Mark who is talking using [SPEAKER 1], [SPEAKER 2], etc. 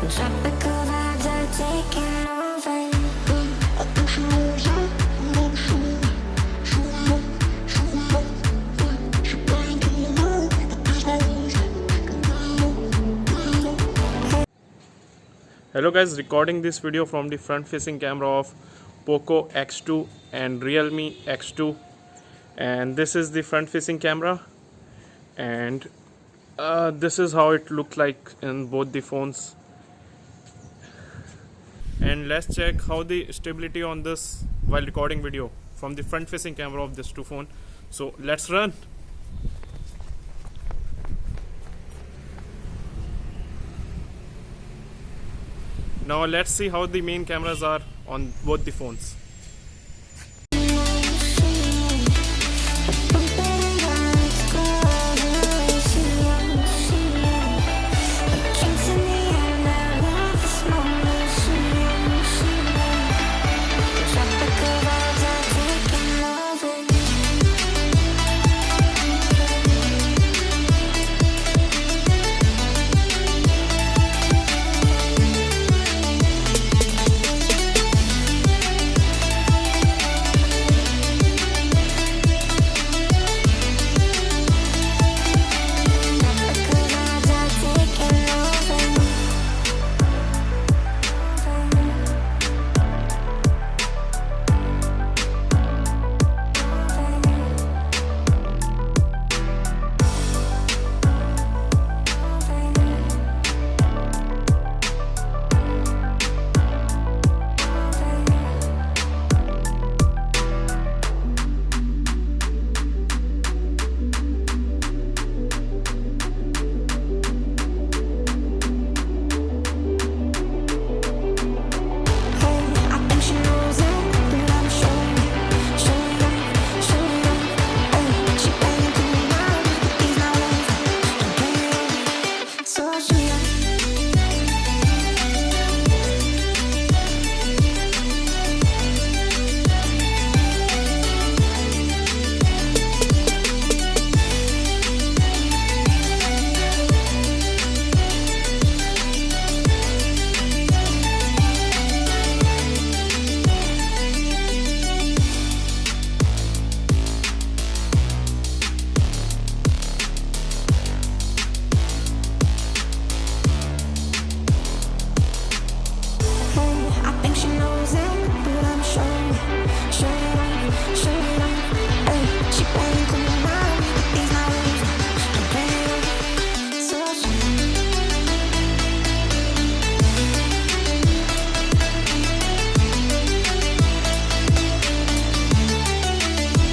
[SPEAKER 1] Tropical vibes are taking over.
[SPEAKER 2] Hello guys, recording this video from the front facing camera of Poco X2 and Realme X2, and this is the front facing camera, and this is how it looked like in both the phones. And let's check how the stability on this while recording video from the front facing camera of this two phone. So let's run. Now let's see how the main cameras are on both the phones.